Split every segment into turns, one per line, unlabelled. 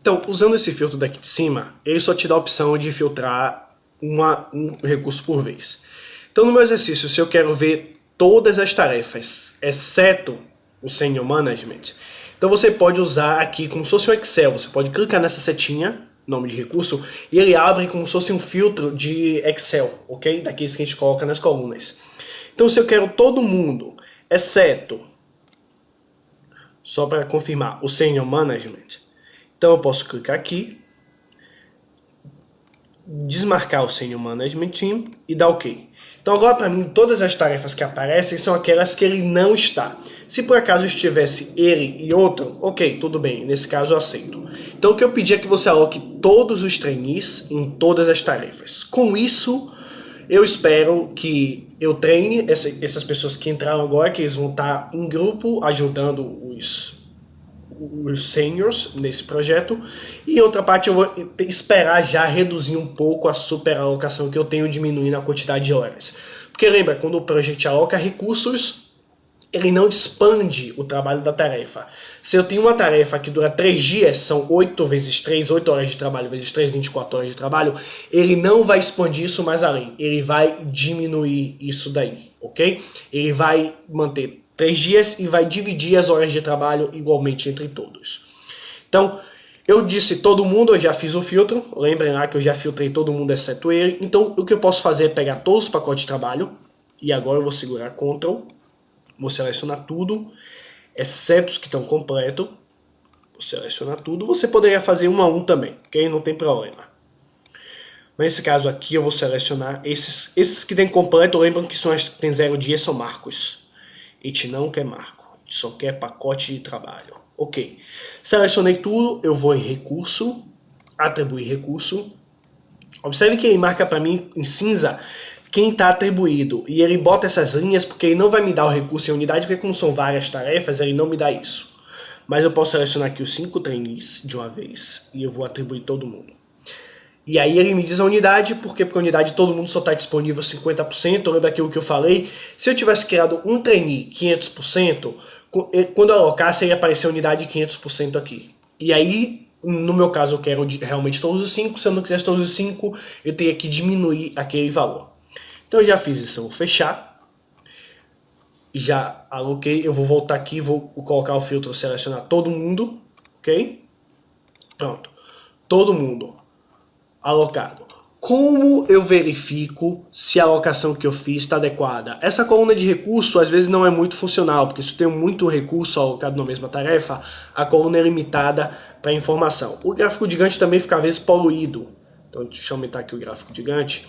Então, usando esse filtro daqui de cima, ele só te dá a opção de filtrar um recurso por vez. Então, no meu exercício, se eu quero ver todas as tarefas, exceto o Senior Management, então você pode usar aqui como se fosse um Excel. Você pode clicar nessa setinha, nome de recurso, e ele abre como se fosse um filtro de Excel, ok? Daqueles que a gente coloca nas colunas. Então, se eu quero todo mundo, exceto, só para confirmar, o Senior Management, então eu posso clicar aqui, desmarcar o Senior Management Team e dar OK. Então agora para mim todas as tarefas que aparecem são aquelas que ele não está. Se por acaso estivesse ele e outro, ok, tudo bem, nesse caso eu aceito. Então o que eu pedi é que você aloque todos os trainees em todas as tarefas. Com isso, eu espero que eu treine essas pessoas que entraram agora, que eles vão estar em grupo ajudando os seniors nesse projeto, e outra parte eu vou esperar já reduzir um pouco a superalocação que eu tenho, diminuindo a quantidade de horas. Porque lembra, quando o projeto aloca recursos, ele não expande o trabalho da tarefa. Se eu tenho uma tarefa que dura 3 dias, são 8 vezes 3, 8 horas de trabalho vezes 3, 24 horas de trabalho, ele não vai expandir isso mais além, ele vai diminuir isso daí, ok? Ele vai manter 3 dias e vai dividir as horas de trabalho igualmente entre todos. Então, eu disse todo mundo, eu já fiz o filtro. Lembrem lá que eu já filtrei todo mundo exceto ele. Então, o que eu posso fazer é pegar todos os pacotes de trabalho. E agora eu vou segurar Ctrl. Vou selecionar tudo, exceto os que estão completos. Vou selecionar tudo. Você poderia fazer um a um também, ok? Não tem problema. Mas nesse caso aqui eu vou selecionar esses que tem completo. Lembram que são as que tem 0 dias, são marcos. A gente não quer marco, a gente só quer pacote de trabalho. Ok, selecionei tudo, eu vou em recurso, atribuir recurso. Observe que ele marca para mim em cinza quem está atribuído. E ele bota essas linhas porque ele não vai me dar o recurso em unidade, porque como são várias tarefas, ele não me dá isso. Mas eu posso selecionar aqui os 5 trainees de uma vez e eu vou atribuir todo mundo. E aí ele me diz a unidade, porque a unidade todo mundo só está disponível 50%, lembra aquilo que eu falei? Se eu tivesse criado um trainee 500%, quando eu alocasse ia aparecer a unidade 500% aqui. E aí, no meu caso, eu quero realmente todos os 5, se eu não quisesse todos os 5, eu teria que diminuir aquele valor. Então eu já fiz isso, eu vou fechar. Já aloquei, eu vou voltar aqui, vou colocar o filtro, selecionar todo mundo, ok? Pronto, todo mundo alocado. Como eu verifico se a alocação que eu fiz está adequada? Essa coluna de recurso às vezes não é muito funcional, porque se eu tenho muito recurso alocado na mesma tarefa, a coluna é limitada para informação. O gráfico de Gantt também fica às vezes poluído. Então deixa eu aumentar aqui o gráfico de Gantt.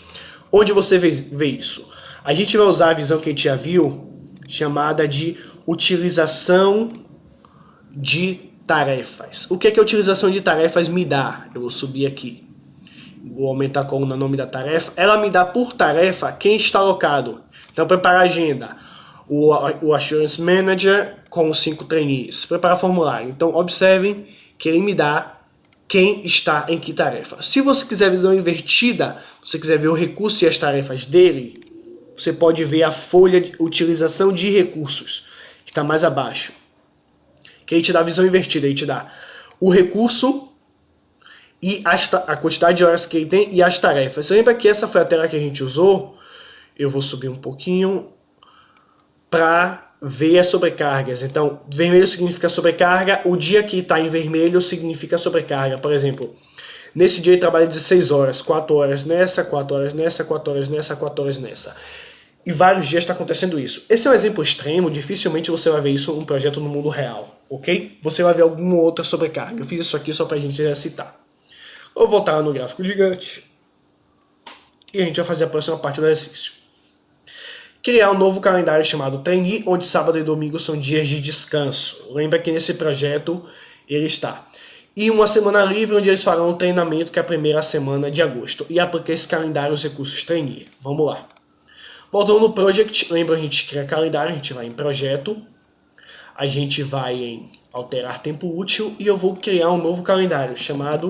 Onde você vê isso? A gente vai usar a visão que a gente já viu, chamada de utilização de tarefas. O que é que a utilização de tarefas me dá? Eu vou subir aqui. Vou aumentar a coluna nome da tarefa. Ela me dá por tarefa quem está alocado. Então, preparar a agenda. O Assurance Manager com os 5 trainees. Preparar formulário. Então, observem que ele me dá quem está em que tarefa. Se você quiser visão invertida, você quiser ver o recurso e as tarefas dele, você pode ver a folha de utilização de recursos, que está mais abaixo. Que aí te dá a visão invertida. Aí te dá o recurso e a quantidade de horas que ele tem e as tarefas. Você lembra que essa foi a tela que a gente usou? Eu vou subir um pouquinho para ver as sobrecargas. Então, vermelho significa sobrecarga, o dia que está em vermelho significa sobrecarga. Por exemplo, nesse dia ele trabalha 16 horas, 4 horas nessa, 4 horas nessa, 4 horas nessa, 4 horas nessa. E vários dias está acontecendo isso. Esse é um exemplo extremo, dificilmente você vai ver isso em um projeto no mundo real, ok? Você vai ver alguma outra sobrecarga. Eu fiz isso aqui só para a gente exercitar. Vou voltar no gráfico gigante e a gente vai fazer a próxima parte do exercício. Criar um novo calendário chamado Trainee, onde sábado e domingo são dias de descanso. Lembra que nesse projeto ele está. E uma semana livre, onde eles farão um treinamento, que é a primeira semana de agosto. E aplicar esse calendário aos recursos Trainee. Vamos lá. Voltando no Project, lembra, a gente cria calendário, a gente vai em Projeto, a gente vai em Alterar Tempo Útil e eu vou criar um novo calendário chamado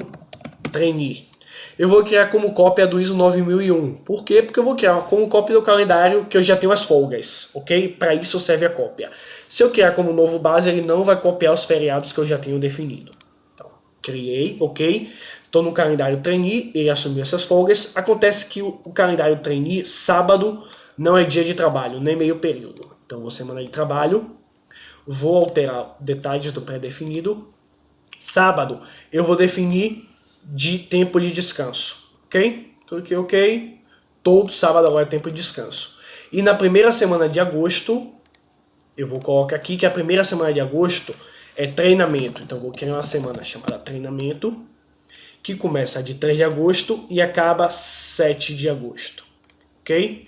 Trainee. Eu vou criar como cópia do ISO 9001. Por quê? Porque eu vou criar como cópia do calendário que eu já tenho as folgas, ok? Para isso serve a cópia. Se eu criar como novo base, ele não vai copiar os feriados que eu já tenho definido. Então, criei, ok? Estou no calendário trainee, ele assumiu essas folgas. Acontece que o calendário trainee, sábado, não é dia de trabalho, nem meio período. Então, vou semana de trabalho, vou alterar detalhes do pré-definido. Sábado, eu vou definir de tempo de descanso, ok? Cliquei ok, todo sábado agora é tempo de descanso. E na primeira semana de agosto, eu vou colocar aqui que a primeira semana de agosto é treinamento. Então, vou criar uma semana chamada treinamento, que começa de 3 de agosto e acaba 7 de agosto, ok?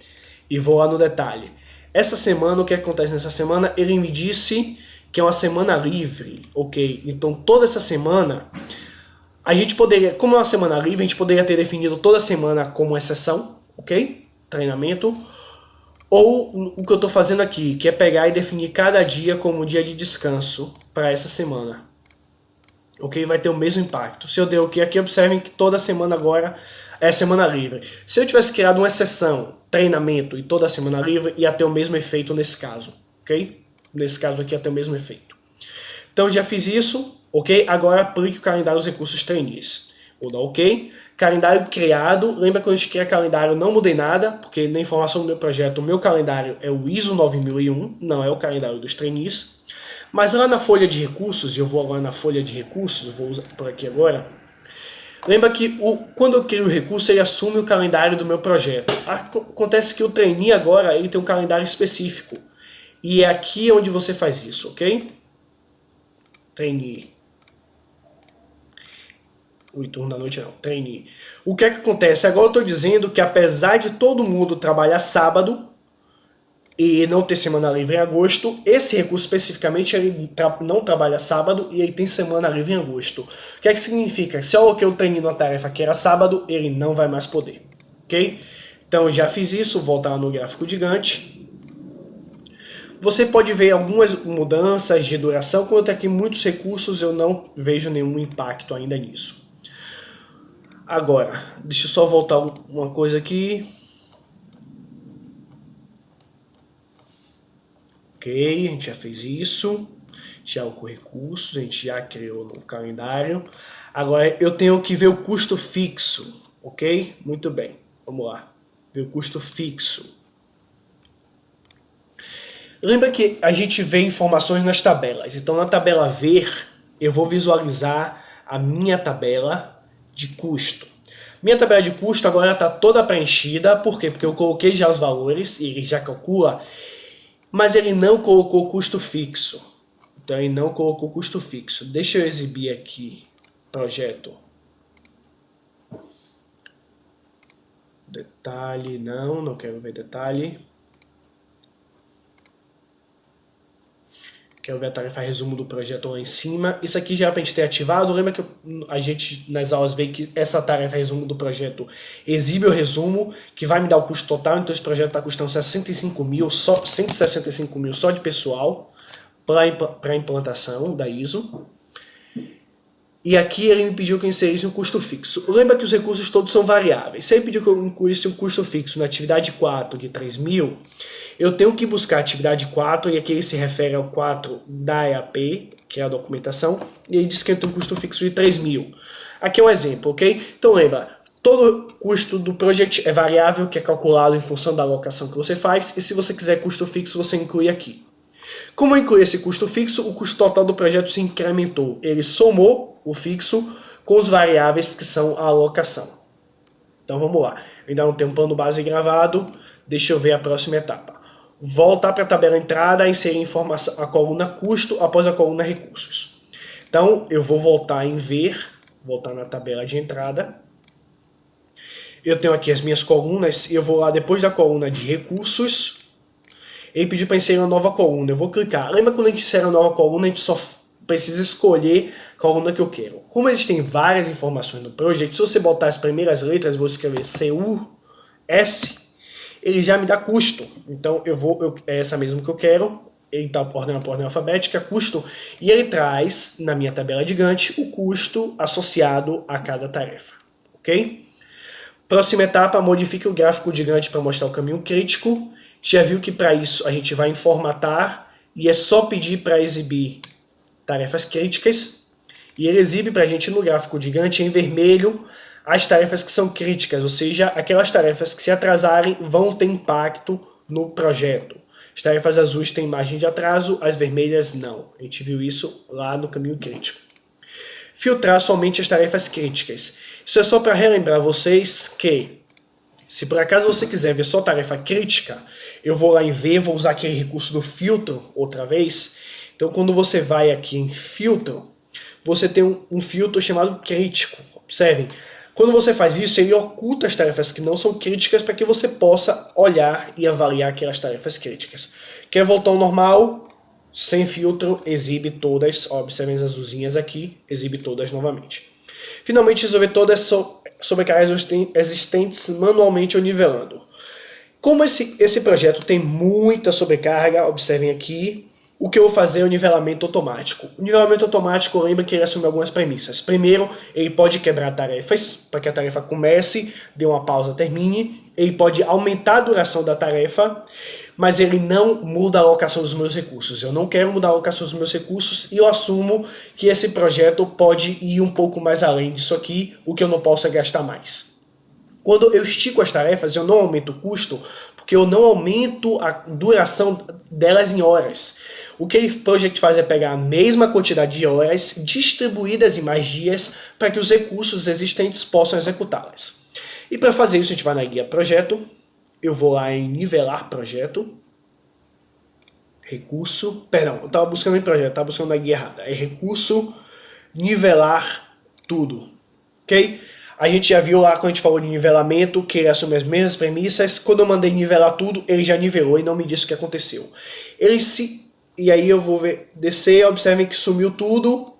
E vou lá no detalhe. Essa semana, o que acontece nessa semana? Ele me disse que é uma semana livre, ok? Então, toda essa semana, a gente poderia, como é uma semana livre, a gente poderia ter definido toda semana como exceção, ok? Treinamento. Ou o que eu estou fazendo aqui, que é pegar e definir cada dia como dia de descanso para essa semana. Ok? Vai ter o mesmo impacto. Se eu der o que aqui, observem que toda semana agora é semana livre. Se eu tivesse criado uma exceção, treinamento e toda semana livre, ia ter o mesmo efeito nesse caso. Ok? Nesse caso aqui ia ter o mesmo efeito. Então já fiz isso, ok? Agora aplique o calendário dos recursos trainees. Vou dar ok. Calendário criado. Lembra que quando a gente cria calendário não mudei nada, porque na informação do meu projeto, o meu calendário é o ISO 9001, não é o calendário dos trainees. Mas lá na folha de recursos, eu vou agora na folha de recursos, vou usar por aqui agora. Lembra que quando eu crio o recurso, ele assume o calendário do meu projeto. Acontece que o trainee agora ele tem um calendário específico. E é aqui onde você faz isso, ok? Trainee. O turno da noite não, trainee. O que é que acontece? Agora eu estou dizendo que apesar de todo mundo trabalhar sábado, e não ter semana livre em agosto, esse recurso especificamente ele não trabalha sábado e ele tem semana livre em agosto. O que é que significa? Se eu coloquei o trainee numa tarefa que era sábado, ele não vai mais poder. Ok? Então já fiz isso, voltar no gráfico de Gantt. Você pode ver algumas mudanças de duração, quando tem aqui muitos recursos eu não vejo nenhum impacto ainda nisso. Agora, deixa eu só voltar uma coisa aqui. Ok, a gente já fez isso, já com recursos, a gente já criou no calendário. Agora eu tenho que ver o custo fixo, ok? Muito bem, vamos lá, ver o custo fixo. Lembra que a gente vê informações nas tabelas, então na tabela ver eu vou visualizar a minha tabela de custo. Minha tabela de custo agora está toda preenchida, por quê? Porque eu coloquei já os valores e ele já calcula. Mas ele não colocou custo fixo. Então ele não colocou custo fixo. Deixa eu exibir aqui projeto. Detalhe, não quero ver detalhe. Quero ver a tarefa resumo do projeto lá em cima. Isso aqui já é para a gente ter ativado. Lembra que a gente nas aulas vê que essa tarefa resumo do projeto exibe o resumo, que vai me dar o custo total. Então esse projeto está custando 65 mil, só 165 mil só de pessoal para a implantação da ISO. E aqui ele me pediu que eu inserisse um custo fixo. Lembra que os recursos todos são variáveis. Se ele pediu que eu incluísse um custo fixo na atividade 4 de 3 mil, eu tenho que buscar a atividade 4, e aqui ele se refere ao 4 da EAP, que é a documentação, e ele diz que eu tenho um custo fixo de 3 mil. Aqui é um exemplo, ok? Então lembra, todo custo do project é variável, que é calculado em função da alocação que você faz, e se você quiser custo fixo, você inclui aqui. Como eu incluí esse custo fixo, o custo total do projeto se incrementou. Ele somou o fixo com os variáveis que são a alocação. Então vamos lá. Eu ainda não tenho um plano base gravado. Deixa eu ver a próxima etapa. Voltar para a tabela entrada e inserir informação, a coluna custo após a coluna recursos. Então eu vou voltar em ver, voltar na tabela de entrada. Eu tenho aqui as minhas colunas e eu vou lá depois da coluna de recursos. Ele pediu para inserir uma nova coluna. Eu vou clicar. Lembra quando a gente insere uma nova coluna, a gente só precisa escolher a coluna que eu quero. Como existem várias informações no projeto, se você botar as primeiras letras, vou escrever CUS, ele já me dá custo. Então é essa mesmo que eu quero. Ele está por ordem alfabética, custo, e ele traz na minha tabela de Gantt o custo associado a cada tarefa. Ok? Próxima etapa, modifique o gráfico de Gantt para mostrar o caminho crítico. Já viu que para isso a gente vai em formatar e é só pedir para exibir tarefas críticas. E ele exibe para a gente no gráfico gigante em vermelho as tarefas que são críticas, ou seja, aquelas tarefas que se atrasarem vão ter impacto no projeto. As tarefas azuis têm margem de atraso, as vermelhas não. A gente viu isso lá no caminho crítico. Filtrar somente as tarefas críticas. Isso é só para relembrar vocês que, se por acaso você quiser ver só tarefa crítica, eu vou lá em ver, vou usar aquele recurso do filtro outra vez. Então quando você vai aqui em filtro, você tem um filtro chamado crítico. Observem, quando você faz isso, ele oculta as tarefas que não são críticas para que você possa olhar e avaliar aquelas tarefas críticas. Quer voltar ao normal? Sem filtro, exibe todas. Observem as azulzinhas aqui, exibe todas novamente. Finalmente, resolver todas as sobrecargas existentes manualmente ou nivelando. Como esse projeto tem muita sobrecarga, observem aqui, o que eu vou fazer é o nivelamento automático. O nivelamento automático, lembra que ele assume algumas premissas. Primeiro, ele pode quebrar tarefas, para que a tarefa comece, dê uma pausa, termine. Ele pode aumentar a duração da tarefa, mas ele não muda a alocação dos meus recursos. Eu não quero mudar a alocação dos meus recursos e eu assumo que esse projeto pode ir um pouco mais além disso aqui, o que eu não possa gastar mais. Quando eu estico as tarefas, eu não aumento o custo, porque eu não aumento a duração delas em horas. O que o Project faz é pegar a mesma quantidade de horas distribuídas em mais dias para que os recursos existentes possam executá-las. E para fazer isso, a gente vai na guia projeto, eu vou lá em nivelar projeto, recurso, perdão, eu estava buscando em projeto, estava buscando na guia errada, é recurso, nivelar tudo, ok? A gente já viu lá quando a gente falou de nivelamento, que ele assume as mesmas premissas. Quando eu mandei nivelar tudo, ele já nivelou e não me disse o que aconteceu. E aí eu vou descer, observem que sumiu tudo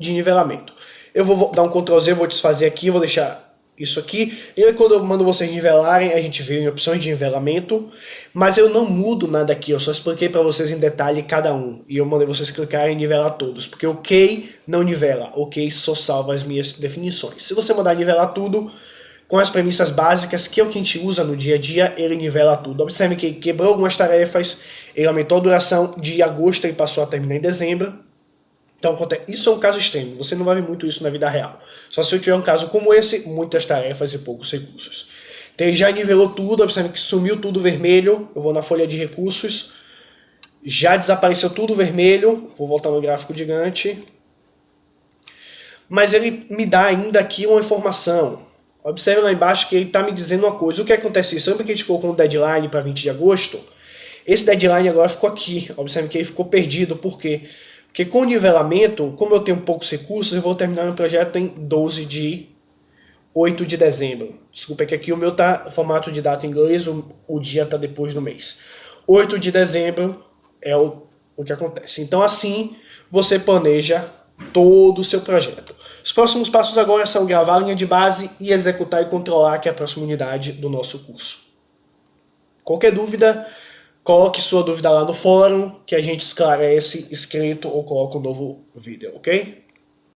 de nivelamento. Eu vou dar um Ctrl Z, vou desfazer aqui, vou deixar isso aqui. E aí quando eu mando vocês nivelarem, a gente vê em opções de nivelamento. Mas eu não mudo nada aqui, eu só expliquei para vocês em detalhe cada um. E eu mandei vocês clicarem em nivelar todos. Porque o OK não nivela, o OK só salva as minhas definições. Se você mandar nivelar tudo, com as premissas básicas, que é o que a gente usa no dia a dia, ele nivela tudo. Observe que ele quebrou algumas tarefas, ele aumentou a duração de agosto e passou a terminar em dezembro. Então, isso é um caso extremo, você não vai ver muito isso na vida real. Só se eu tiver um caso como esse, muitas tarefas e poucos recursos. Então, ele já nivelou tudo, observe que sumiu tudo vermelho. Eu vou na folha de recursos, já desapareceu tudo vermelho. Vou voltar no gráfico gigante. Mas ele me dá ainda aqui uma informação. Observe lá embaixo que ele está me dizendo uma coisa. O que acontece isso? Lembra que a gente colocou um deadline para 20 de agosto? Esse deadline agora ficou aqui. Observe que ele ficou perdido. Por quê? Porque com o nivelamento, como eu tenho poucos recursos, eu vou terminar meu projeto em 8 de dezembro. Desculpa, é que aqui o meu tá formato de data em inglês, o dia está depois do mês. 8 de dezembro é o que acontece. Então assim, você planeja todo o seu projeto. Os próximos passos agora são gravar a linha de base e executar e controlar, que é a próxima unidade do nosso curso. Qualquer dúvida, coloque sua dúvida lá no fórum, que a gente esclarece escrito ou coloca um novo vídeo, ok?